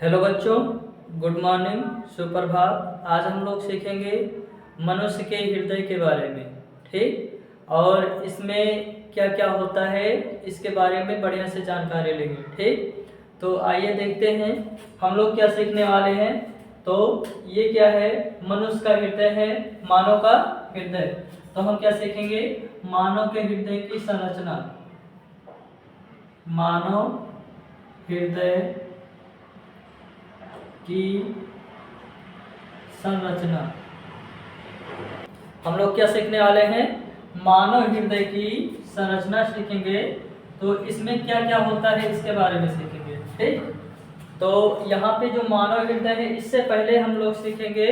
Hello बच्चों, good morning, सुप्रभात। आज हम लोग सीखेंगे मनुष्य के हृदय के बारे में। ठीक, और इसमें क्या क्या होता है इसके बारे में बढ़िया से जानकारी लेंगे। ठीक, तो आइए देखते हैं हम लोग क्या सीखने वाले हैं। तो ये क्या है, मनुष्य का हृदय है, मानव का हृदय। तो हम क्या सीखेंगे, मानव के हृदय की संरचना, मानव हृदय की संरचना। हम लोग क्या सीखने वाले हैं, मानव हृदय की संरचना सीखेंगे। तो इसमें क्या क्या होता है इसके बारे में सीखेंगे। ठीक, तो यहाँ पे जो मानव हृदय है, इससे पहले हम लोग सीखेंगे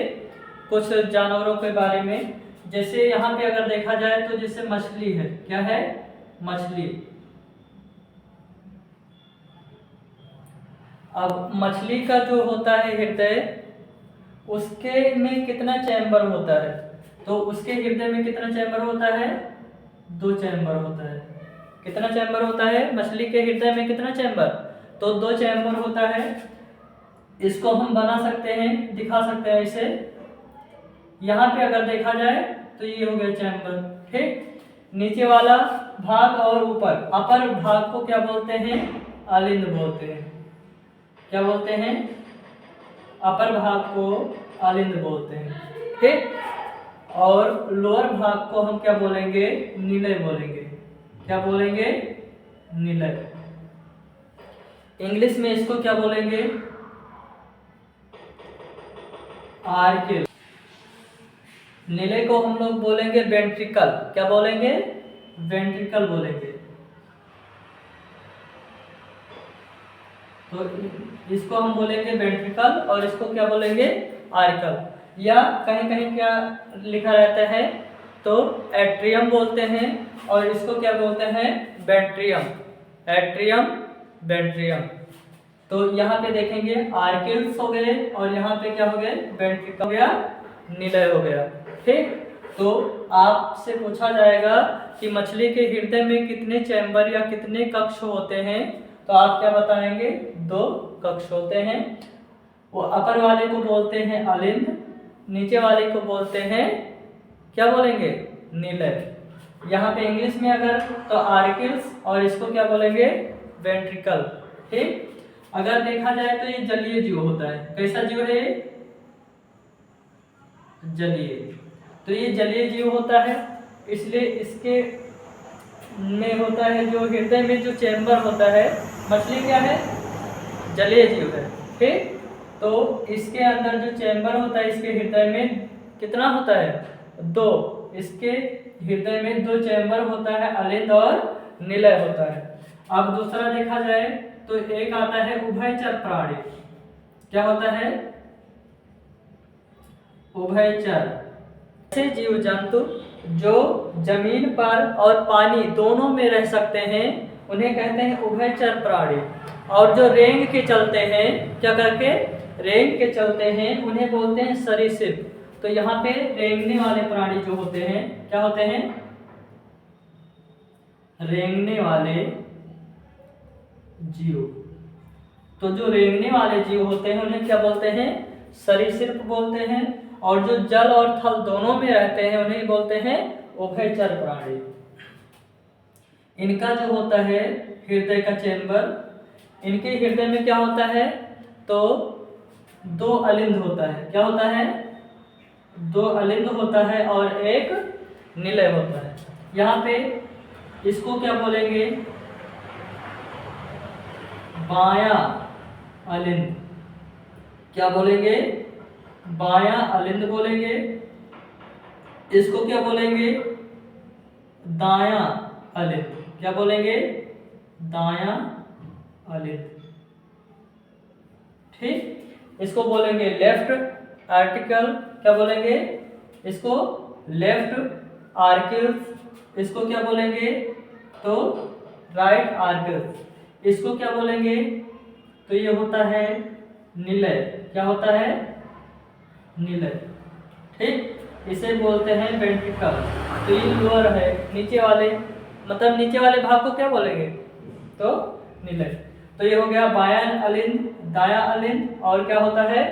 कुछ जानवरों के बारे में। जैसे यहाँ पे अगर देखा जाए तो जैसे मछली है, क्या है, मछली। अब मछली का जो होता है हृदय, उसके में कितना चैम्बर होता है, तो उसके हृदय में कितना चैम्बर होता है, 2 चैम्बर होता है। कितना चैम्बर होता है मछली के हृदय में, कितना चैम्बर, तो 2 चैम्बर होता है। इसको हम बना सकते हैं, दिखा सकते हैं इसे। यहाँ पे अगर देखा जाए तो ये हो गया चैम्बर। ठीक, नीचे वाला भाग और ऊपर अपर भाग को क्या बोलते हैं, अलिंद बोलते हैं। क्या बोलते हैं, अपर भाग को अलिंद बोलते हैं। ठीक, और लोअर भाग को हम क्या बोलेंगे, निलय बोलेंगे। क्या बोलेंगे, निलय। इंग्लिश में इसको क्या बोलेंगे, आर्किल। निलय को हम लोग बोलेंगे वेंट्रिकल। क्या बोलेंगे, वेंट्रिकल बोलेंगे। तो इसको हम बोलेंगे वेंट्रिकल और इसको क्या बोलेंगे, आर्कल। या कहीं कहीं क्या लिखा रहता है तो एट्रियम बोलते हैं, और इसको क्या बोलते हैं, वेंट्रियम। एट्रियम, वेंट्रियम। तो यहाँ पे देखेंगे आर्किल्स हो गए, और यहाँ पे क्या हो गए, वेंट्रिकल हो गया, निलय हो गया। ठीक, तो आपसे पूछा जाएगा कि मछली के हृदय में कितने चैम्बर या कितने कक्ष होते हैं, तो आप क्या बताएंगे, 2 कक्ष होते हैं। वो अपर वाले को बोलते हैं अलिंद, नीचे वाले को बोलते हैं, क्या बोलेंगे, निलय। यहाँ पे इंग्लिश में अगर तो आर्किल्स, और इसको क्या बोलेंगे, वेंट्रिकल। ठीक, अगर देखा जाए तो ये जलीय जीव होता है। कैसा जीव है, जलीय। तो ये जलीय जीव होता है, इसलिए इसके में होता है जो हृदय में जो चैम्बर होता है, मछली क्या है, जलीय जीव है। ठीक, तो इसके अंदर जो चैम्बर होता है इसके हृदय में कितना होता है, 2। इसके हृदय में 2 चैम्बर होता है, अलिंद और निलय होता है। अब दूसरा देखा जाए तो एक आता है उभयचर प्राणी। क्या होता है, उभयचर। ऐसे जीव जंतु जो जमीन पर और पानी दोनों में रह सकते हैं, उन्हें कहते हैं उभयचर प्राणी। और जो रेंग के चलते हैं, क्या करके, रेंग के चलते हैं, उन्हें बोलते हैं सरीसृप। तो यहाँ पे रेंगने वाले प्राणी जो होते हैं, क्या होते हैं, रेंगने वाले जीव। तो जो रेंगने वाले जीव होते हैं उन्हें क्या बोलते हैं, सरीसृप बोलते हैं। और जो जल और थल दोनों में रहते हैं उन्हें बोलते हैं उभयचर प्राणी। इनका जो होता है हृदय का चैम्बर, इनके हृदय में क्या होता है, तो 2 अलिंद होता है। क्या होता है, 2 अलिंद होता है और एक निलय होता है। यहाँ पे इसको क्या बोलेंगे, बायां अलिंद। क्या बोलेंगे, बायां अलिंद बोलेंगे। इसको क्या बोलेंगे, दायां अलिंद। क्या बोलेंगे, दायां अलिंद। ठीक, इसको बोलेंगे लेफ्ट आर्टिकल। क्या बोलेंगे, इसको लेफ्ट आर्किल्स। इसको क्या बोलेंगे, तो राइट आर्किल्स। इसको क्या बोलेंगे, तो ये होता है निलय। क्या होता है, निलय। ठीक, इसे बोलते हैं वेंट्रिकल। तो ये लोअर है, नीचे वाले मतलब नीचे वाले भाग को क्या बोलेंगे, तो निलय। तो ये हो गया बायां अलिंद, दायां अलिंद, और क्या होता है,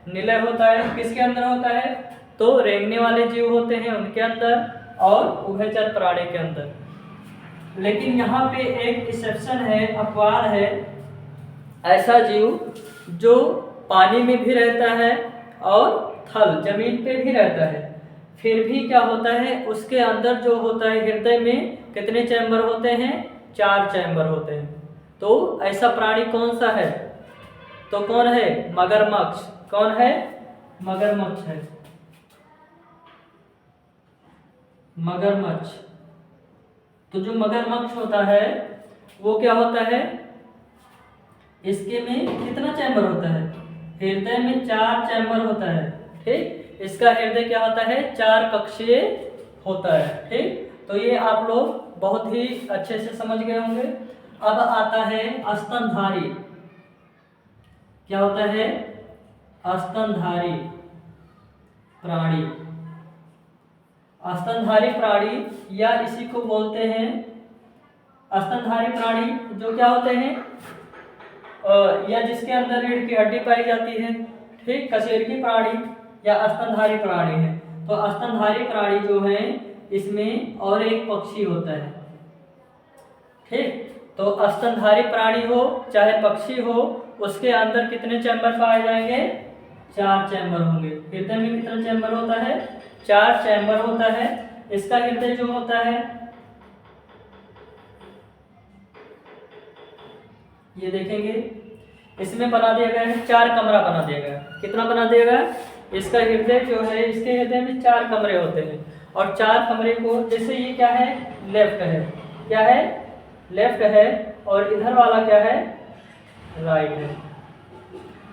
निलय होता है। किसके अंदर होता है, तो रेंगने वाले जीव होते हैं उनके अंदर, और उभयचर प्राणी के अंदर। लेकिन यहाँ पे एक एक्सेप्शन है, अपवाद है, ऐसा जीव जो पानी में भी रहता है और थल जमीन पे भी रहता है, फिर भी क्या होता है, उसके अंदर जो होता है हृदय में कितने चैम्बर होते हैं, 4 चैम्बर होते हैं। तो ऐसा प्राणी कौन सा है, तो कौन है, मगरमच्छ। कौन है, मगरमच्छ है, मगरमच्छ। तो जो मगरमच्छ होता है वो क्या होता है, इसके में कितना चैम्बर होता है, हृदय में 4 चैम्बर होता है। ठीक, इसका हृदय क्या होता है, 4 कक्षीय होता है। ठीक, तो ये आप लोग बहुत ही अच्छे से समझ गए होंगे। अब आता है स्तनधारी। क्या होता है, स्तनधारी प्राणी। स्तनधारी प्राणी या इसी को बोलते हैं, स्तनधारी प्राणी जो क्या होते हैं, या जिसके अंदर रीढ़ की हड्डी पाई जाती है। ठीक, कशेरुकी प्राणी या स्तनधारी प्राणी है। तो स्तनधारी प्राणी जो है इसमें और एक पक्षी होता है। ठीक, तो स्तनधारी प्राणी हो चाहे पक्षी हो, उसके अंदर कितने चैम्बर पाए जाएंगे, 4 चैम्बर होंगे। हृदय में कितना चैम्बर होता है, 4 चैम्बर होता है। इसका हृदय जो होता है, ये देखेंगे इसमें बना दिया गया है 4 कमरा बना दिया गया है। कितना बना दिया गया, इसका हृदय जो है, इसके हृदय में 4 कमरे होते हैं, और 4 कमरे को, जैसे ये क्या है, लेफ्ट है, क्या है, लेफ्ट है, और इधर वाला क्या है, राइट है।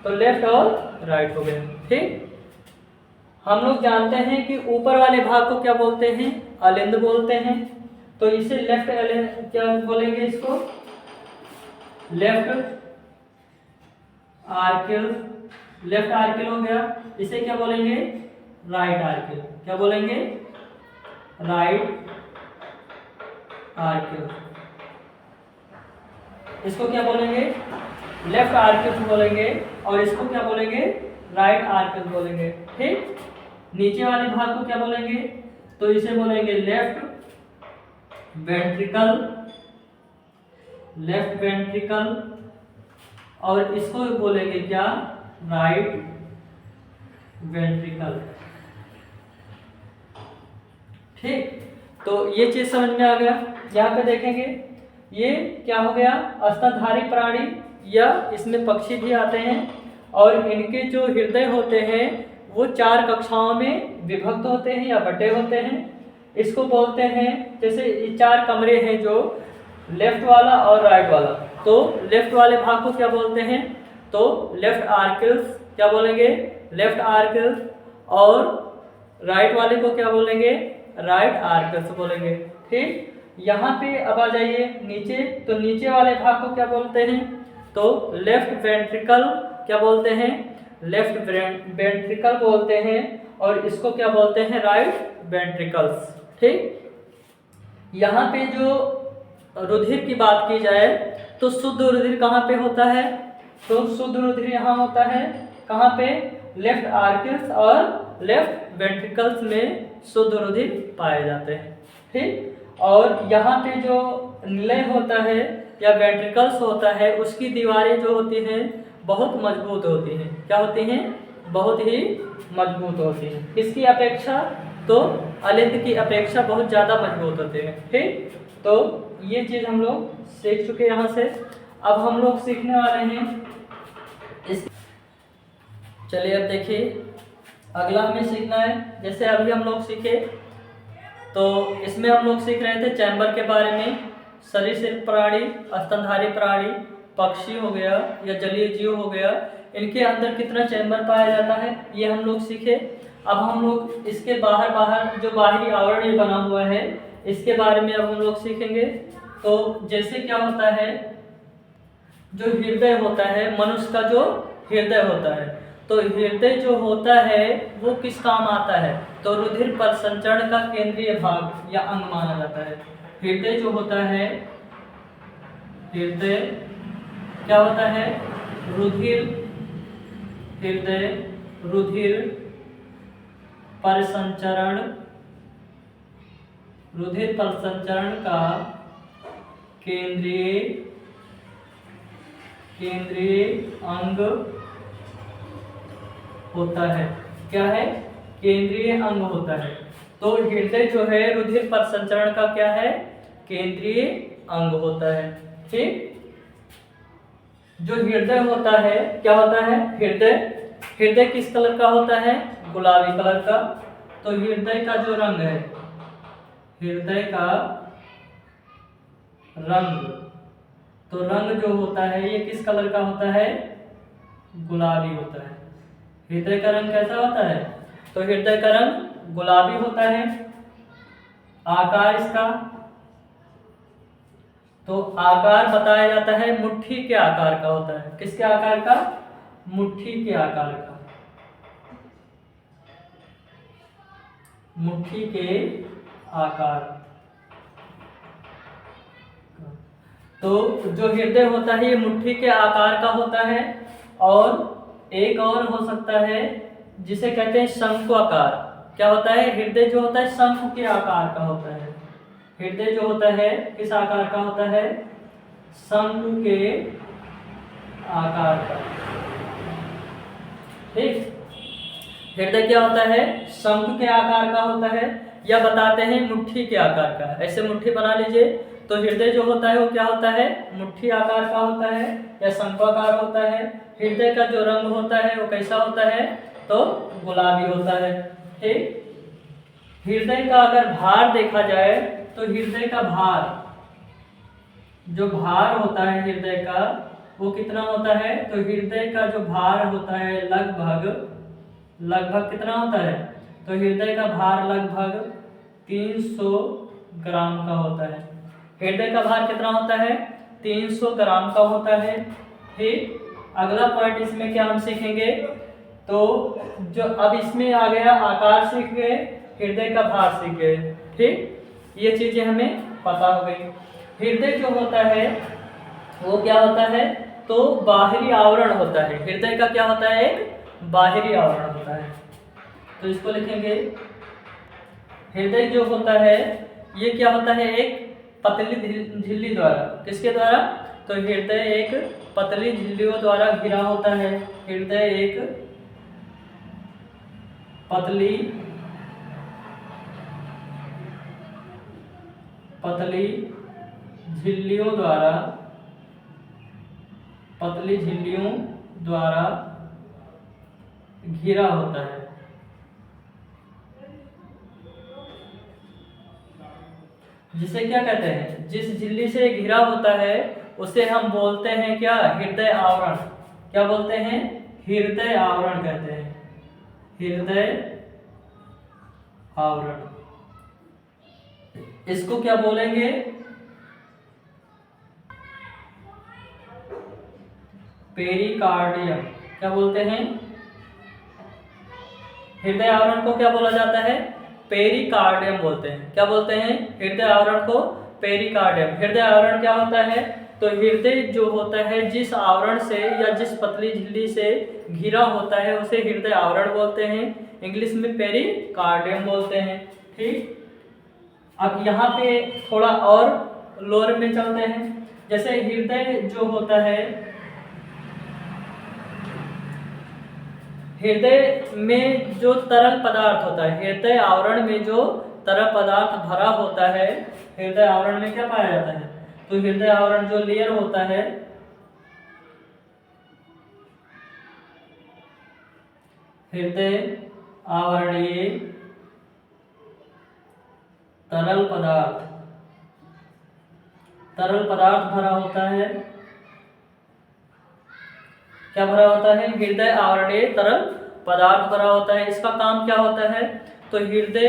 तो लेफ्ट और राइट हो गए। ठीक, हम लोग जानते हैं कि ऊपर वाले भाग को क्या बोलते हैं, अलिंद बोलते हैं। तो इसे लेफ्ट अलिंद क्या बोलेंगे, इसको लेफ्ट आर्किल, लेफ्ट आर्किल हो गया। इसे क्या बोलेंगे, राइट आर्किल। क्या बोलेंगे, राइट आर्किल। इसको क्या बोलेंगे, लेफ्ट आर्किल बोलेंगे, और इसको क्या बोलेंगे, राइट आर्किल बोलेंगे। ठीक, नीचे वाले भाग को क्या बोलेंगे, तो इसे बोलेंगे लेफ्ट वेंट्रिकल, लेफ्ट वेंट्रिकल, और इसको बोलेंगे क्या, राइट वेंट्रिकल। ठीक, तो ये चीज समझ में आ गया। यहाँ पे देखेंगे ये क्या हो गया, स्तनधारी प्राणी, या इसमें पक्षी भी आते हैं, और इनके जो हृदय होते हैं वो 4 कक्षाओं में विभक्त होते हैं या बटे होते हैं। इसको बोलते हैं, जैसे ये 4 कमरे हैं, जो लेफ्ट वाला और राइट वाला। तो लेफ्ट वाले भाग को क्या बोलते हैं, तो लेफ्ट आर्किल्स। क्या बोलेंगे, लेफ्ट आर्किल्स, और राइट वाले को क्या बोलेंगे, राइट आर्किल्स बोलेंगे। ठीक, यहाँ पे अब आ जाइए नीचे। तो नीचे वाले भाग को क्या बोलते हैं, तो लेफ्ट वेंट्रिकल क्या बोलते हैं, लेफ्ट वेंट्रिकल बोलते हैं, और इसको क्या बोलते हैं, राइट वेंट्रिकल्स। ठीक, यहाँ पे जो रुधिर की बात की जाए तो शुद्ध रुधिर कहाँ पे होता है, तो शुद्ध रुधिर यहाँ होता है कहाँ पे, लेफ्ट आर्किल्स और लेफ्ट वेंट्रिकल्स में शुद्ध रुधिर पाए जाते हैं। ठीक, और यहाँ पे जो निलय होता है या वेंट्रिकल्स होता है, उसकी दीवारें जो होती हैं बहुत मजबूत होती हैं। क्या होती हैं, बहुत ही मजबूत होती हैं। किसकी अपेक्षा, तो अलिंद की अपेक्षा बहुत ज़्यादा मजबूत होते हैं। ठीक, तो ये चीज़ हम लोग सीख चुके यहाँ से। अब हम लोग सीखने वाले हैं इस, चलिए अब देखिए अगला हमें सीखना है। जैसे अभी हम लोग सीखे, तो इसमें हम लोग सीख रहे थे चैम्बर के बारे में। सरीसृप प्राणी, स्तनधारी प्राणी, पक्षी हो गया या जलीय जीव हो गया, इनके अंदर कितना चैम्बर पाया जाता है ये हम लोग सीखे। अब हम लोग इसके बाहर जो बाहरी आवरण ये बना हुआ है, इसके बारे में अब हम लोग सीखेंगे। तो जैसे क्या होता है, जो हृदय होता है, मनुष्य का जो हृदय होता है, तो हृदय जो होता है वो किस काम आता है, तो रुधिर परिसंचरण का केंद्रीय भाग या अंग माना जाता है। हृदय जो होता है, हृदय क्या होता है? रुधिर, हृदय रुधिर परिसंचरण, रुधिर परिसंचरण का केंद्रीय अंग होता है। क्या है? केंद्रीय अंग होता है। तो हृदय जो है रुधिर परिसंचरण का क्या है? केंद्रीय अंग होता है। ठीक। जो हृदय होता है क्या होता है? हृदय किस कलर का होता है? गुलाबी कलर का। तो हृदय का जो रंग है, हृदय का रंग, तो रंग जो होता है ये किस कलर का होता है? गुलाबी होता है। हृदय का रंग कैसा होता है? तो हृदय का रंग गुलाबी होता है। आकार इसका, तो आकार बताया जाता है मुट्ठी के आकार का होता है। किसके आकार का? मुट्ठी के आकार का, मुट्ठी के आकार। तो जो हृदय होता है ये मुट्ठी के आकार का होता है। और एक और हो सकता है जिसे कहते हैं शंकु आकार। क्या होता है? हृदय जो होता है शंकु के आकार का होता है। हृदय जो होता है किस आकार का होता है? शंकु के आकार का। ठीक। हृदय क्या होता है? शंकु के आकार का होता है, या बताते हैं मुट्ठी के आकार का। ऐसे मुट्ठी बना लीजिए। तो हृदय जो होता है वो क्या होता है? मुट्ठी आकार का होता है या शंक्वाकार होता है। हृदय का जो रंग होता है वो कैसा होता है? तो गुलाबी होता है। ठीक। हृदय का अगर भार देखा जाए तो हृदय का भार, जो भार होता है हृदय का वो कितना होता है? तो हृदय का जो भार होता है लगभग कितना होता है? तो हृदय का भार लगभग 300 ग्राम का होता है। हृदय का भार कितना होता है? 300 ग्राम का होता है। ठीक। अगला पॉइंट इसमें क्या हम सीखेंगे? तो जो अब इसमें आ गया आकार सीख गए, हृदय का भार सीख गए। ठीक। ये चीजें हमें पता हो गई। हृदय जो होता है वो क्या होता है? तो बाहरी आवरण होता है। हृदय का क्या होता है? एक बाहरी आवरण होता है। तो इसको लिखेंगे, हृदय जो होता है ये क्या होता है? एक पतली झिल्ली द्वारा। किसके द्वारा? तो हृदय एक पतली झिल्लियों द्वारा घिरा होता है। हृदय एक पतली झिल्लियों द्वारा घिरा होता है। जिसे क्या कहते हैं? जिस झिल्ली से घिरा होता है उसे हम बोलते हैं क्या? हृदय आवरण। क्या बोलते हैं? हृदय आवरण कहते हैं। हृदय आवरण। इसको क्या बोलेंगे? पेरिकार्डियम। क्या बोलते हैं? हृदय आवरण को क्या बोला जाता है? पेरिकार्डियम बोलते हैं। क्या बोलते हैं? हृदय आवरण को पेरिकार्डियम। हृदय आवरण क्या होता है? तो हृदय जो होता है जिस आवरण से या जिस पतली झिल्ली से घिरा होता है उसे हृदय आवरण बोलते हैं। इंग्लिश में पेरिकार्डियम बोलते हैं। ठीक। अब यहाँ पे थोड़ा और लोअर में चलते हैं। जैसे हृदय जो होता है, हृदय में जो तरल पदार्थ होता है, हृदय आवरण में जो तरल पदार्थ भरा होता है, हृदय आवरण में क्या पाया जाता है? तो हृदय आवरण जो लेयर होता है, हृदय आवरणीय तरल पदार्थ भरा होता है। क्या भरा होता है? हृदय आवरणीय तरल पदार्थ भरा होता है। इसका काम क्या होता है? तो हृदय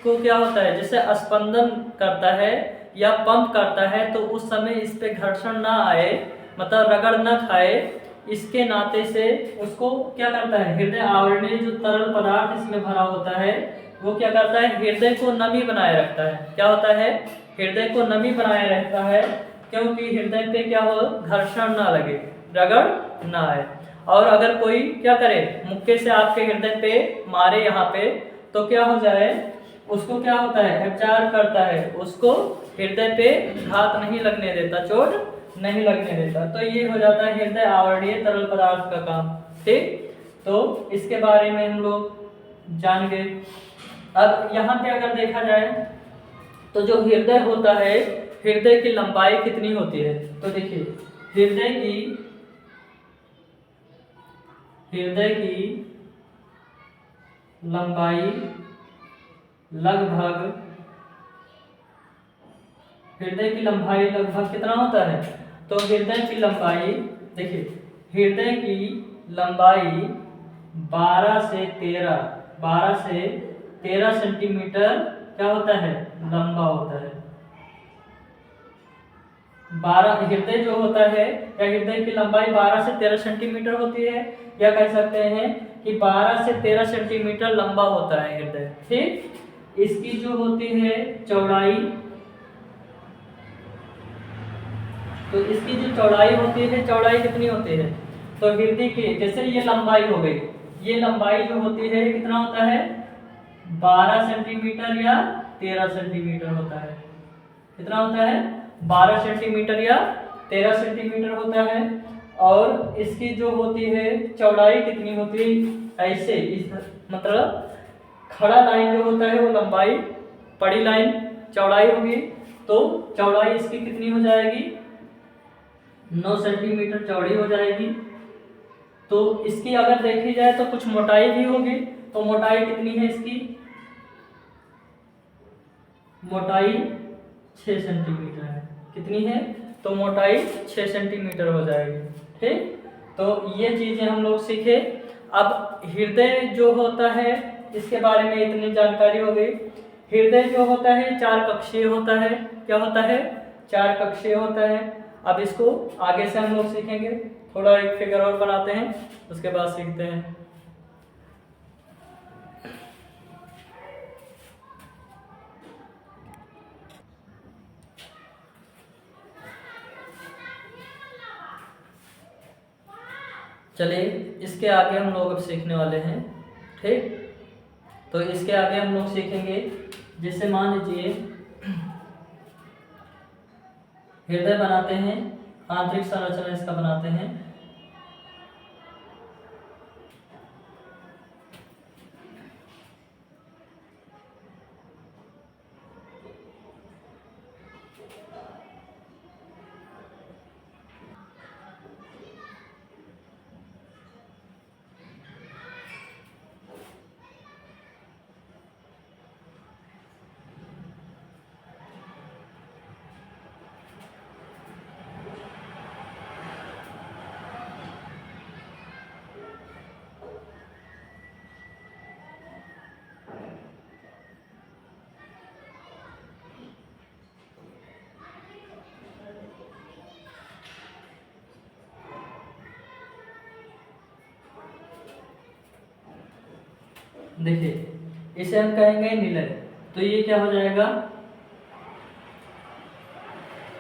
को क्या होता है? जैसे स्पंदन करता है या पंप करता है तो उस समय इस पे घर्षण ना आए, मतलब रगड़ ना खाए, इसके नाते से उसको क्या करता है? हृदय आवरणीय जो तरल पदार्थ इसमें भरा होता है वो क्या करता है? हृदय को नमी बनाए रखता है। क्या होता है? हृदय को नमी बनाए रखता है, क्योंकि हृदय पे क्या हो? घर्षण ना लगे। रगड़ ना आए। और अगर कोई क्या करे, मुक्के से आपके हृदय पे मारे यहाँ पे, तो क्या हो जाए, उसको क्या होता है, उपचार करता है, उसको हृदय पे घात नहीं लगने देता, चोट नहीं लगने देता। तो ये हो जाता है हृदय आवरणीय तरल पदार्थ का काम। ठीक, तो इसके बारे में हम लोग जान गए। अब यहाँ पे अगर देखा जाए तो जो हृदय होता है, हृदय की लंबाई कितनी होती है, तो देखिए हृदय की लंबाई लगभग कितना होता है, तो हृदय की लंबाई, देखिए हृदय की लंबाई 12 से 13 सेंटीमीटर क्या होता है, लंबा होता है। 12 हृदय जो होता है, या हृदय की लंबाई 12 से 13 सेंटीमीटर होती है, या कह सकते हैं कि 12 से 13 सेंटीमीटर लंबा होता है हृदय। ठीक, इसकी जो होती है चौड़ाई, तो इसकी जो चौड़ाई होती है, चौड़ाई कितनी होती है, तो हृदय की, जैसे ये लंबाई हो गई, ये लंबाई जो होती है कितना होता है, 12 सेंटीमीटर या 13 सेंटीमीटर होता है। कितना होता है, 12 सेंटीमीटर या 13 सेंटीमीटर होता है। और इसकी जो होती है चौड़ाई कितनी होती है, ऐसे इस मतलब खड़ा लाइन जो होता है वो लंबाई, पड़ी लाइन चौड़ाई होगी, तो चौड़ाई इसकी कितनी हो जाएगी, 9 सेंटीमीटर चौड़ी हो जाएगी। तो इसकी अगर देखी जाए तो कुछ मोटाई भी होगी, तो मोटाई कितनी है इसकी, मोटाई 6 सेंटीमीटर है। कितनी है, तो मोटाई 6 सेंटीमीटर हो जाएगी। ठीक, तो ये चीजें हम लोग सीखे। अब हृदय जो होता है, इसके बारे में इतनी जानकारी हो गई। हृदय जो होता है 4 कक्षीय होता है। क्या होता है, 4 कक्षीय होता है। अब इसको आगे से हम लोग सीखेंगे, थोड़ा एक फिगर और बनाते हैं, उसके बाद सीखते हैं। चलिए, इसके आगे हम लोग अब सीखने वाले हैं। ठीक, तो इसके आगे हम लोग सीखेंगे, जैसे मान लीजिए हृदय बनाते हैं, आंतरिक संरचना इसका बनाते हैं। देखिए, इसे हम कहेंगे निलय, तो ये क्या हो जाएगा,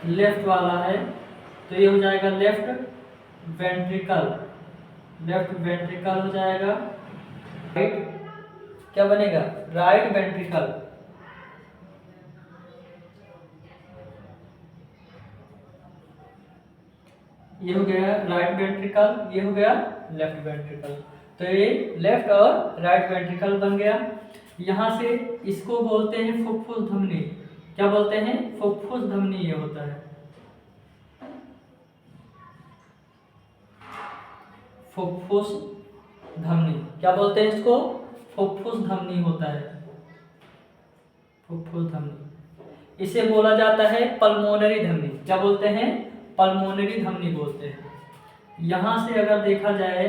लेफ्ट वाला है, तो ये हो जाएगा लेफ्ट वेंट्रिकल, हो जाएगा। राइट क्या बनेगा, राइट वेंट्रिकल। ये हो गया राइट वेंट्रिकल, ये हो गया लेफ्ट वेंट्रिकल। तो ये लेफ्ट और राइट वेंट्रिकल बन गया। यहाँ से इसको बोलते हैं फुफ्फुस धमनी। क्या बोलते हैं, फुफ्फुस धमनी ये होता है, फुफ्फुस धमनी। क्या बोलते हैं इसको, फुफ्फुस धमनी होता है, फुफ्फुस धमनी। इसे बोला जाता है पल्मोनरी धमनी। क्या बोलते हैं, पल्मोनरी धमनी बोलते हैं। यहां से अगर देखा जाए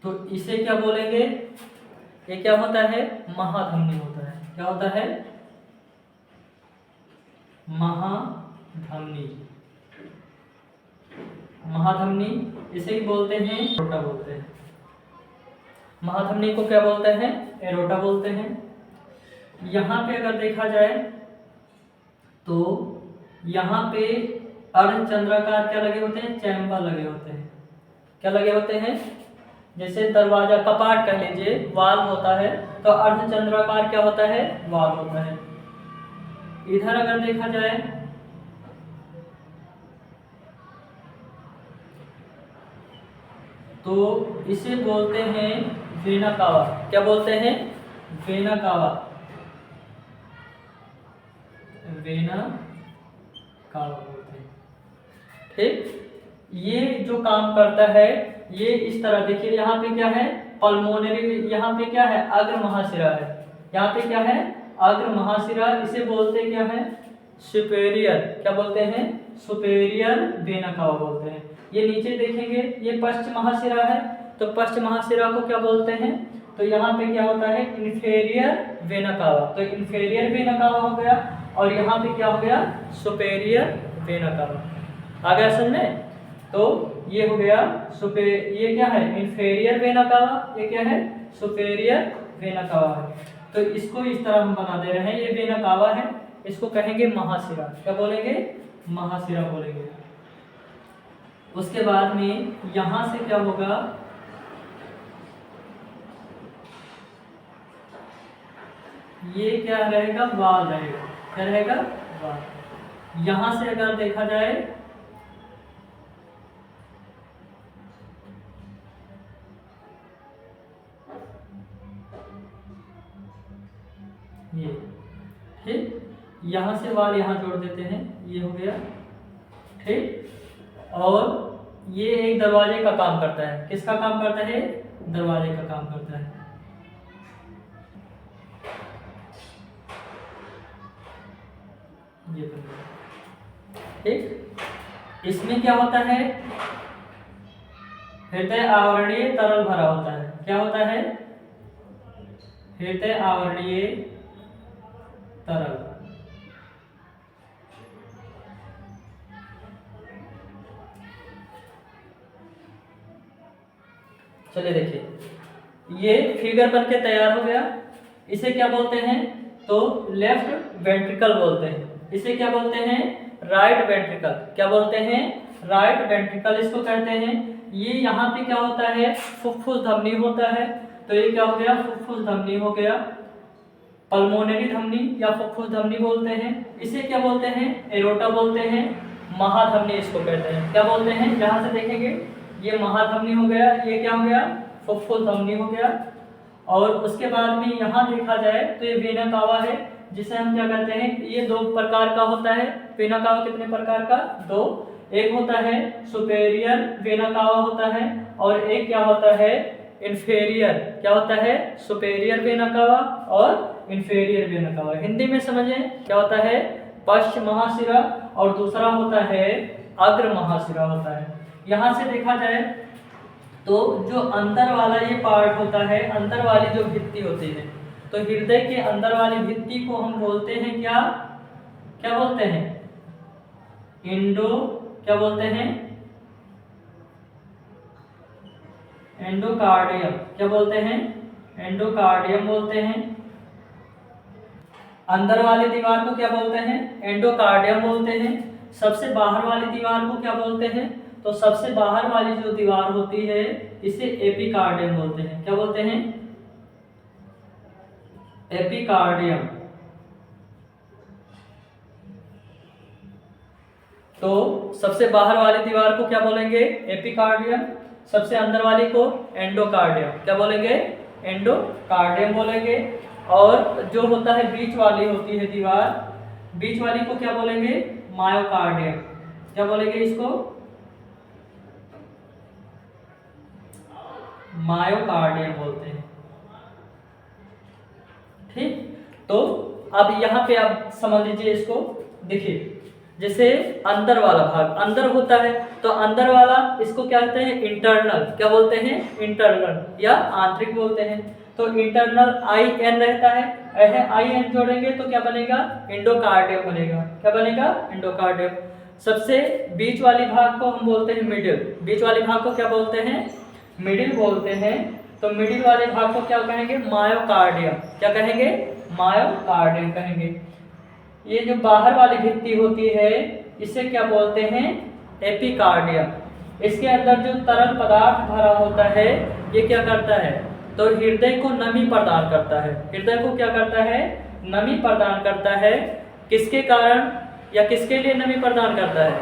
तो इसे क्या बोलेंगे, ये क्या होता है, महाधमनी होता है। क्या होता है, महाधमनी। महाधमनी इसे ही बोलते हैं, छोटा बोलते हैं। महाधमनी को क्या बोलते हैं? एरोटा बोलते हैं। यहाँ पे अगर देखा जाए तो यहाँ पे अर्धचंद्राकार क्या लगे होते हैं? चैम्बर लगे होते हैं। क्या लगे होते हैं? जैसे दरवाजा, कपाट कह लीजिए, वाल होता है, तो अर्धचंद्राकार क्या होता है? वाल होता है। इधर अगर देखा जाए तो इसे बोलते हैं वेना कावा। क्या बोलते हैं? Vena cava. वेना कावा बोलते हैं। ठीक, ये जो काम करता है ये इस तरह, देखिए यहाँ पे क्या है? पल्मोनरी, यहाँ पे क्या है? अग्र महाशिरा है। यहाँ पे क्या है? अग्र महाशिरा। इसे बोलते क्या है? सुपेरियर। क्या बोलते हैं? सुपेरियर वेना कावा बोलते हैं। ये नीचे देखेंगे ये पश्च महाशिरा है, तो पश्च महाशिरा को क्या बोलते हैं? तो यहाँ पे क्या होता है? Inferior vena cava. तो इन्फेरियर वेना कावा हो गया, और यहाँ पे क्या हो गया? Superior vena cava. आ गया समझ में? तो ये हो गया ये क्या है? Inferior vena cava. ये क्या है? सुपेरियर वेना कावा है। तो इसको इस तरह हम बना दे रहे हैं। ये वेना कावा है, इसको कहेंगे महाशिरा। क्या बोलेंगे? महाशिरा बोलेंगे। उसके बाद में यहाँ से क्या होगा? ये क्या रहेगा? वाल रहेगा। क्या रहेगा? वाल। यहाँ से अगर देखा जाए ये, ठीक, यहाँ से वाल यहाँ जोड़ देते हैं, ये हो गया। ठीक, और ये एक दरवाजे का काम करता है। किसका काम करता है? दरवाजे का काम करता है। ये ठीक, इसमें क्या होता है? हृदय आवरणीय तरल भरा होता है। क्या होता है? हृदय आवरणीय तरल। चलिए देखिए, ये फिगर बन के तैयार हो गया। इसे क्या बोलते हैं? तो लेफ्ट वेंट्रिकल बोलते हैं। इसे क्या बोलते हैं? Right ventricle. क्या बोलते हैं? राइट वेंट्रिकल इसको कहते हैं। ये यहाँ पे क्या होता है? फुफ्फुस धमनी होता है। तो ये क्या हो गया? फुफ्फुस धमनी हो गया। पल्मोनरी धमनी या फुफ्फुस धमनी बोलते हैं। इसे क्या बोलते हैं? एरोटा बोलते हैं। महाधमनी इसको कहते हैं। क्या बोलते हैं? यहाँ से देखेंगे ये महाधमनी हो गया, ये क्या हो गया? फुफ्फुस धमनी हो गया। और उसके बाद में यहाँ देखा जाए तो ये वेना कावा है, जिसे हम क्या कहते हैं? ये दो प्रकार का होता है। वेना कावा कितने प्रकार का? दो। एक होता है सुपेरियर वेना कावा होता है, और एक क्या होता है? इन्फेरियर। क्या होता है? सुपेरियर वेना कावा और इन्फेरियर वेना कावा। हिंदी में समझें, क्या होता है? पश्च महाशिरा, और दूसरा होता है अग्र महाशिरा होता है। यहाँ से देखा जाए तो जो अंदर वाला ये पार्ट होता है, अंदर वाली जो भित्ति होती है, तो हृदय के अंदर वाली भित्ति को हम बोलते हैं क्या? क्या बोलते हैं? क्या बोलते हैं? एंडोकार्डियम। क्या बोलते हैं? एंडोकार्डियम बोलते हैं। अंदर वाली दीवार को क्या बोलते हैं? एंडोकार्डियम बोलते हैं। सबसे बाहर वाली दीवार को क्या बोलते हैं? तो सबसे बाहर वाली जो दीवार होती है इसे एपिकार्डियम बोलते हैं। क्या बोलते हैं? एपिकार्डियम। तो सबसे बाहर वाली दीवार को क्या बोलेंगे? एपिकार्डियम। सबसे अंदर वाली को एंडोकार्डियम। क्या बोलेंगे? एंडोकार्डियम बोलेंगे। और जो होता है बीच वाली होती है दीवार, बीच वाली को क्या बोलेंगे? मायोकार्डियम। क्या बोलेंगे इसको? मायोकार्डियम बोलते हैं। ठीक, तो अब यहाँ पे आप समझ लीजिए इसको। देखिए, जैसे अंदर वाला भाग अंदर होता है, तो अंदर वाला इसको क्या कहते हैं? इंटरनल। क्या बोलते हैं? इंटरनल या आंतरिक बोलते हैं। तो इंटरनल IN रहता है, ऐसे IN जोड़ेंगे तो क्या बनेगा? एंडोकार्डियम बनेगा। क्या बनेगा? एंडोकार्डियम। सबसे बीच वाली भाग को हम बोलते हैं मिडिल। बीच वाली भाग को क्या बोलते हैं? मिडिल बोलते हैं। तो मिडिल वाले भाग को क्या कहेंगे, मायोकार्डियम। क्या कहेंगे, मायोकार्डियम कहेंगे। ये जो बाहर वाली भित्ति होती है इसे क्या बोलते हैं, एपिकार्डियम। इसके अंदर जो तरल पदार्थ भरा होता है ये क्या करता है, तो हृदय को नमी प्रदान करता है। हृदय को क्या करता है, नमी प्रदान करता है। किसके कारण या किसके लिए नमी प्रदान करता है,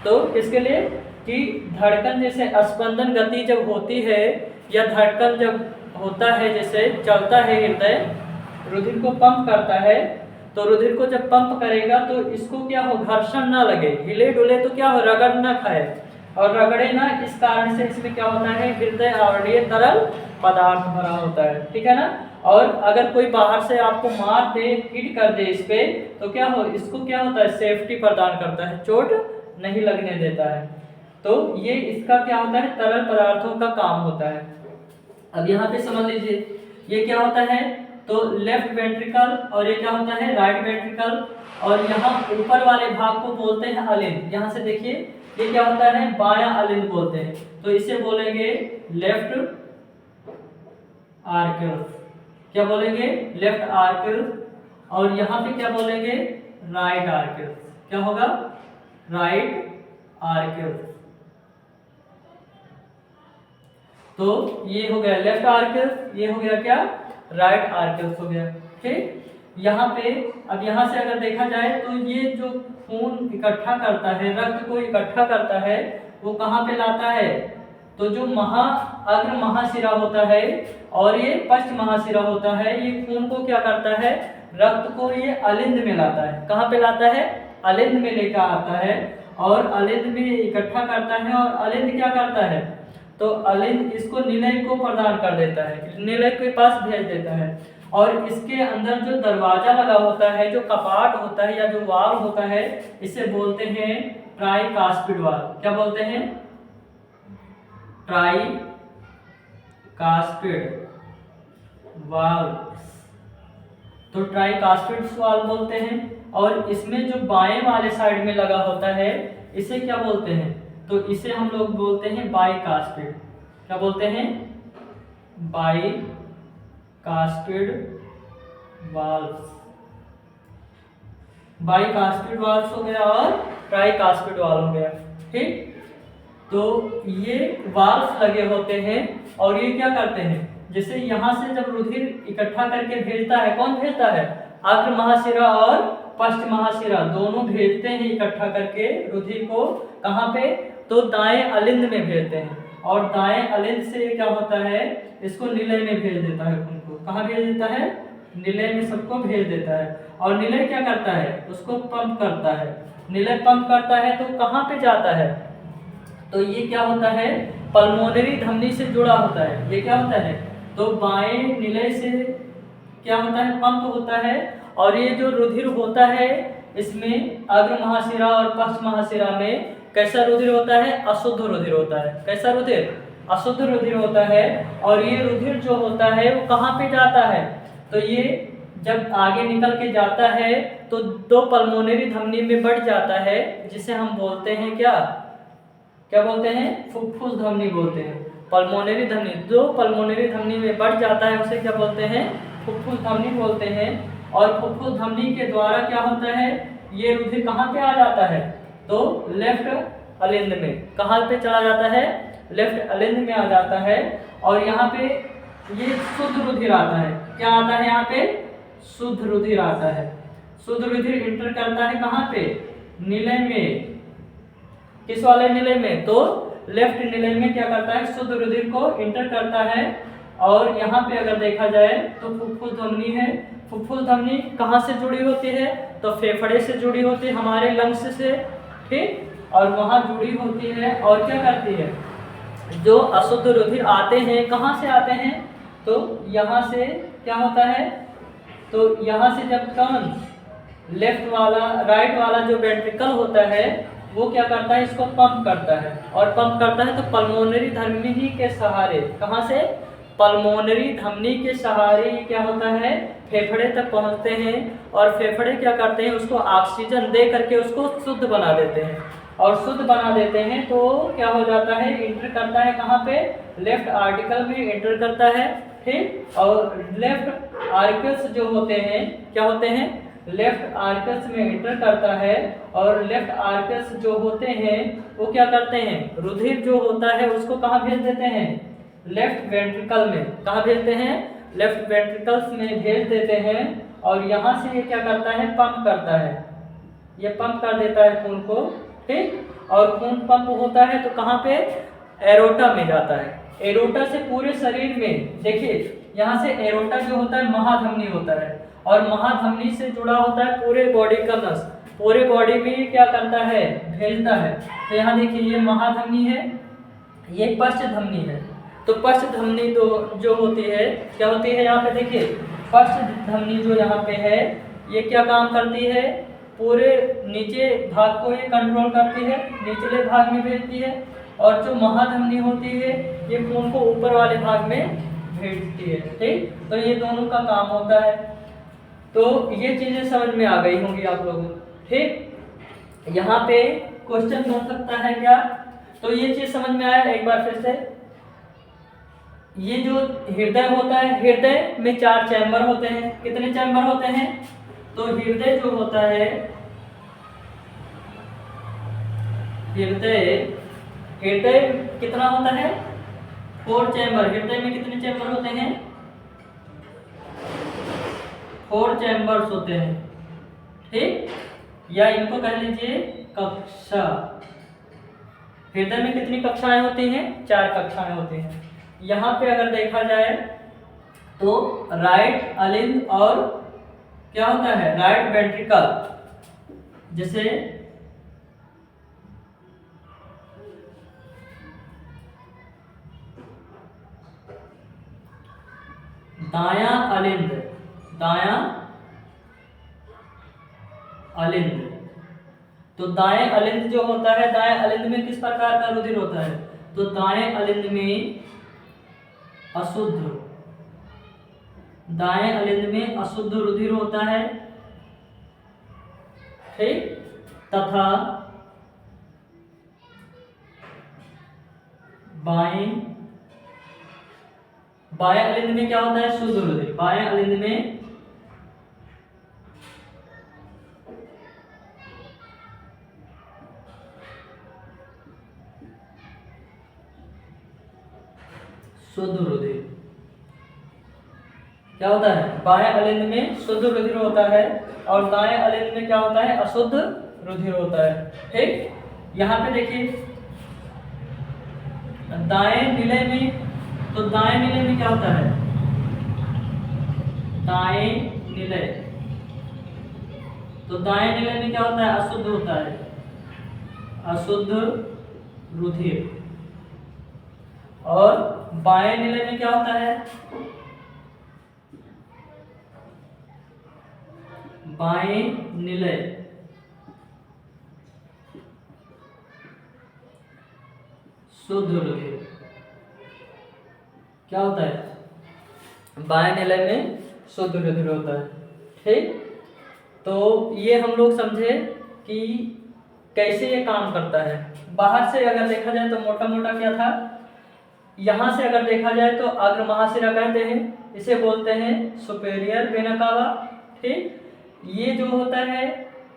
तो किसके लिए कि धड़कन जैसे स्पंदन गति जब होती है या धड़कन जब होता है, जैसे चलता है हृदय, रुधिर को पंप करता है, तो रुधिर को जब पंप करेगा तो इसको क्या हो, घर्षण ना लगे, हिले डुले तो क्या हो, रगड़ ना खाए और रगड़े ना, इस कारण से इसमें क्या होता है, हृदय आवरणीय तरल पदार्थ भरा होता है। ठीक है ना। और अगर कोई बाहर से आपको मार दे, हिट कर दे इस पे, तो क्या हो, इसको क्या होता है, सेफ्टी प्रदान करता है, चोट नहीं लगने देता है। तो ये इसका क्या होता है, तरल पदार्थों का काम होता है। अब यहाँ पे समझ लीजिए ये क्या होता है, तो लेफ्ट वेंट्रिकल और ये क्या होता है, राइट वेंट्रिकल। और यहाँ ऊपर वाले भाग को बोलते हैं अलिंद। यहाँ से देखिए ये क्या होता है, बायां अलिंद बोलते हैं, तो इसे बोलेंगे लेफ्ट आर्कल। क्या बोलेंगे, लेफ्ट आर्कल। और यहाँ पे क्या बोलेंगे, राइट आर्कल। क्या होगा, राइट आर्कल। तो ये हो गया लेफ्ट आर्कल, ये हो गया क्या, राइट आर्कल हो गया। ठीक। यहाँ पे अब यहाँ से अगर देखा जाए तो ये जो खून इकट्ठा करता है, रक्त को इकट्ठा करता है, वो कहाँ पे लाता है, तो जो अग्र महाशिरा होता है और ये पश्च महाशिरा होता है, ये खून को क्या करता है, रक्त को ये अलिंद में लाता है। कहाँ पे लाता है, अलिंद में लेकर आता है और अलिंद में इकट्ठा करता है। और अलिंद क्या करता है, तो अलिंद इसको निलय को प्रदान कर देता है, निलय के पास भेज देता है। और इसके अंदर जो दरवाजा लगा होता है, जो कपाट होता है या जो वाल्व होता है, इसे बोलते हैं ट्राइकास्पिड वाल्व। क्या बोलते हैं, ट्राइकास्पिड वाल्व। तो ट्राइकास्पिड वाल्व बोलते हैं। और इसमें जो बाएं वाले साइड में लगा होता है इसे क्या बोलते हैं, तो इसे हम लोग बोलते हैं बाइकास्पिड। क्या बोलते हैं, बाइकास्पिड वाल्व। बाइकास्पिड वाल्व हो गया और ट्राइकास्पिड वाल्व हो गया। ठीक। तो ये वाल्व लगे होते हैं और ये क्या करते हैं, जैसे यहाँ से जब रुधिर इकट्ठा करके भेजता है, कौन भेजता है, अग्र महाशिरा और पश्च महाशिरा दोनों भेजते हैं इकट्ठा करके रुधिर को। कहाँ पे, तो दाएं अलिंद में भेजते हैं। और दाएं अलिंद से क्या होता है, इसको निलय में भेज देता है खून को। कहाँ भेज देता है, निलय में सबको भेज देता है। और निलय क्या करता है, उसको पंप करता है। निलय पंप करता है तो कहाँ पे जाता है, तो ये क्या होता है, पल्मोनरी धमनी से जुड़ा होता है। ये क्या होता है, तो बाएं निलय से क्या होता है, पंप होता है। और ये जो रुधिर होता है इसमें अग्र महाशिरा और पश्च महाशिरा में कैसा रुधिर होता है, अशुद्ध रुधिर होता है। कैसा रुधिर, अशुद्ध रुधिर होता है। और ये रुधिर जो होता है वो कहाँ पे जाता है, तो ये जब आगे निकल के जाता है तो दो पल्मोनरी धमनी में बढ़ जाता है, जिसे हम बोलते हैं क्या बोलते हैं, फुफ्फुस धमनी बोलते हैं। पल्मोनरी धमनी, दो पल्मोनरी धमनी में बढ़ जाता है उसे क्या बोलते हैं, फुफ्फुस धमनी बोलते हैं। और फुफ्फुस धमनी के द्वारा क्या होता है, ये रुधिर कहाँ पे आ जाता है, तो लेफ्ट अलिंद में। कहाँ पे चला जाता है, लेफ्ट अलिंद में आ जाता है। और यहाँ पे ये शुद्ध रुधिर आता है। क्या आता है, यहाँ पे शुद्ध रुधिर आता है। शुद्ध रुधिर इंटर करता है कहाँ पे, निलय में। किस वाले निलय में, तो लेफ्ट निलय में क्या करता है, शुद्ध रुधिर को इंटर करता है। और यहाँ पे अगर देखा जाए तो फुफ्फुस धमनी है। फुफ्फुस धमनी कहाँ से जुड़ी होती है, तो फेफड़े से जुड़ी होती है, हमारे लंग्स से। ठीक। और वहाँ जुड़ी होती है और क्या करती है, जो अशुद्ध रुधिर आते हैं कहाँ से आते हैं, तो यहाँ से क्या होता है, तो यहाँ से जब कौन लेफ्ट वाला, राइट वाला जो वेंट्रिकल होता है वो क्या करता है, इसको पंप करता है। और पंप करता है तो पल्मोनरी धमनी के सहारे, कहाँ से, पल्मोनरी धमनी के सहारे क्या होता है, फेफड़े तक पहुँचते हैं। और फेफड़े क्या करते हैं, उसको ऑक्सीजन दे करके उसको शुद्ध बना देते हैं। और शुद्ध बना देते हैं तो क्या हो जाता है, इंटर करता है कहाँ पे, लेफ्ट आर्टिकल में इंटर करता है। ठीक, और लेफ्ट आर्टिकल्स जो होते हैं क्या होते हैं, लेफ्ट आर्टिकल्स में इंटर करता है। और लेफ्ट आर्टिकल्स जो होते हैं वो क्या करते हैं, रुधिर जो होता है उसको कहाँ भेज देते हैं, लेफ्ट वेंट्रिकल में। कहाँ भेजते हैं, लेफ्ट वेंट्रिकल्स में भेज देते हैं। और यहाँ से ये क्या करता है, पंप करता है, ये पंप कर देता है खून को। ठीक, और खून पंप होता है तो कहाँ पे, एरोटा में जाता है। एरोटा से पूरे शरीर में, देखिए यहाँ से एरोटा जो होता है महाधमनी होता है, और महाधमनी से जुड़ा होता है पूरे बॉडी का नस, पूरे बॉडी में क्या करता है, भेजता है। तो यहाँ देखिए ये महाधमनी है, ये पश्च धमनी है। तो पश्च धमनी तो जो होती है क्या होती है, यहाँ पे देखिए पश्च धमनी जो यहाँ पे है ये क्या काम करती है, पूरे नीचे भाग को ये कंट्रोल करती है, निचले भाग में भेजती है। और जो महाधमनी होती है ये खून को ऊपर वाले भाग में भेजती है। ठीक, तो ये दोनों का काम होता है। तो ये चीजें समझ में आ गई होंगी आप लोगों को। ठीक, यहाँ पे क्वेश्चन बन सकता है क्या, तो ये चीज समझ में आया एक बार फिर से। ये जो हृदय होता है, हृदय में 4 चैम्बर होते हैं। कितने चैम्बर होते हैं, तो हृदय जो होता है, हृदय कितना होता है, 4 चैम्बर। हृदय में कितने चैम्बर होते हैं, 4 चैम्बर्स होते हैं। ठीक, या इनको कह लीजिए कक्षा। हृदय में कितनी कक्षाएं होती हैं, 4 कक्षाएं होती हैं। यहाँ पे अगर देखा जाए तो राइट अलिंद और क्या होता है, राइट वेंट्रिकल, जैसे दायां अलिंद, दायां अलिंद। तो दाएं अलिंद जो होता है, दाएं अलिंद में किस प्रकार का रुधिर होता है, तो दाएं अलिंद में अशुद्ध, दाएं अलिंद में अशुद्ध रुधिर होता है। ठीक, तथा बाएं अलिंद में क्या होता है, शुद्ध रुधिर। बाएं अलिंद में शुद्ध रुधिर क्या होता है, बाएं अलिंद में शुद्ध रुधिर होता है, और दाएं अलिंद में क्या होता है, अशुद्ध रुधिर होता है। ठीक, यहाँ पे देखिए दाएं निलय में, तो दाएं निलय में क्या होता है, दाएं निलय, तो दाएं निलय में क्या होता है, अशुद्ध होता है, अशुद्ध रुधिर। और बाएं निलय में क्या होता है, बाएं निलय शुद्ध रुधिर क्या होता है, बाएं निलय में शुद्ध रुधिर होता है। ठीक, तो ये हम लोग समझे कि कैसे ये काम करता है। बाहर से अगर देखा जाए तो मोटा मोटा क्या था, यहाँ से अगर देखा जाए तो अग्र महाशिरा कहते हैं, इसे बोलते हैं सुपेरियर वेना कावा। ठीक, ये जो होता है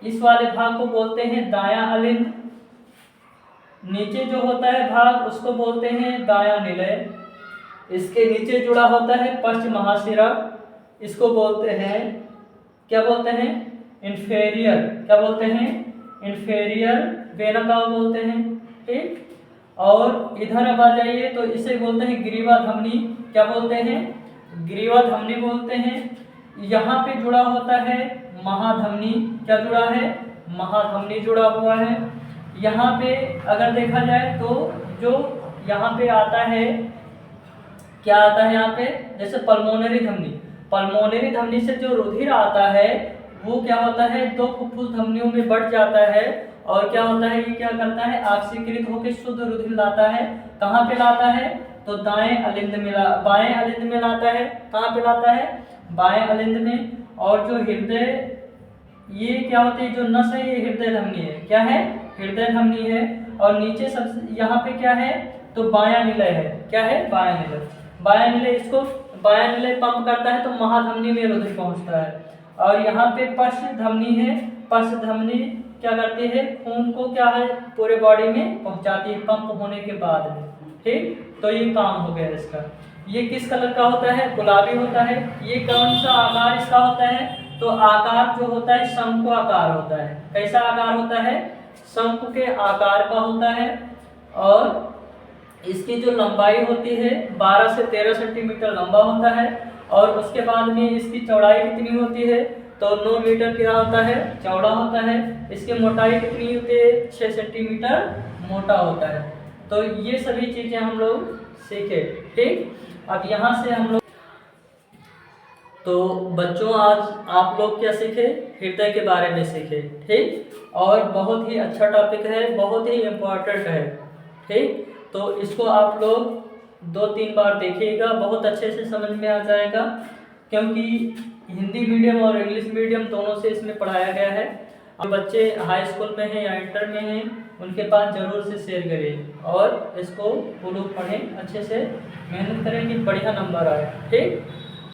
इस वाले भाग को बोलते हैं दायां अलिंद, नीचे जो होता है भाग उसको बोलते हैं दायां निलय, इसके नीचे जुड़ा होता है पश्च महाशिरा, इसको बोलते हैं क्या बोलते हैं, इन्फेरियर, क्या बोलते हैं, इन्फेरियर वेना कावा बोलते हैं। ठीक, और इधर अब आ जाइए तो इसे बोलते हैं ग्रीवा धमनी, क्या बोलते हैं, ग्रीवा धमनी बोलते हैं। यहाँ पे जुड़ा होता है महाधमनी, क्या जुड़ा है, महाधमनी जुड़ा हुआ है। यहाँ पे अगर देखा जाए तो जो यहाँ पे आता है, क्या आता है यहाँ पे, जैसे पल्मोनरी धमनी, पल्मोनरी धमनी से जो रुधिर आता है वो क्या होता है, 2 फुफ्फुस धमनियों में बढ़ जाता है, और क्या होता है, ये क्या करता है, ऑक्सीकृत होकर शुद्ध रुधिर लाता है। कहाँ पे लाता है, तो दाएं अलिंद में, बाएं अलिंद में लाता है। कहाँ पे लाता है, बाएं अलिंद में। और जो हृदय, ये क्या होती है, जो नस है ये हृदय धमनी है, क्या है, हृदय धमनी है, और नीचे सबसे यहाँ पे क्या है, तो बायां निलय है। क्या है, बायां निलय। बायां निलय, इसको बायां निलय पंप करता है तो महाधमनी में रुधिर पहुंचता है। और यहाँ पे पश्च धमनी है, पश्च धमनी क्या करती है, खून को क्या है, पूरे बॉडी में पहुंचाती है पंप होने के बाद में। ठीक, तो ये काम हो गया इसका। ये किस कलर का होता है, गुलाबी होता है। ये कौन सा आकार इसका होता है, तो आकार जो होता है शंकु आकार होता है। कैसा आकार होता है, शंकु के आकार का होता है। और इसकी जो लंबाई होती है 12 से 13 सेंटीमीटर लंबा होता है। और उसके बाद में इसकी चौड़ाई कितनी होती है, तो 9 मीटर क्या होता है, चौड़ा होता है। इसकी मोटाई कितनी होती है, 6 सेंटीमीटर मोटा होता है। तो ये सभी चीज़ें हम लोग सीखे। ठीक, अब यहाँ से हम लोग, तो बच्चों आज आप लोग क्या सीखे, हृदय के बारे में सीखे। ठीक, और बहुत ही अच्छा टॉपिक है, बहुत ही इम्पोर्टेंट है। ठीक, तो इसको आप लोग 2-3 बार देखिएगा, बहुत अच्छे से समझ में आ जाएगा, क्योंकि हिंदी मीडियम और इंग्लिश मीडियम दोनों से इसमें पढ़ाया गया है। जो बच्चे हाई स्कूल में हैं या इंटर में हैं, उनके पास ज़रूर से शेयर करें और इसको वो लोग पढ़ें, अच्छे से मेहनत करें कि बढ़िया नंबर आए। ठीक।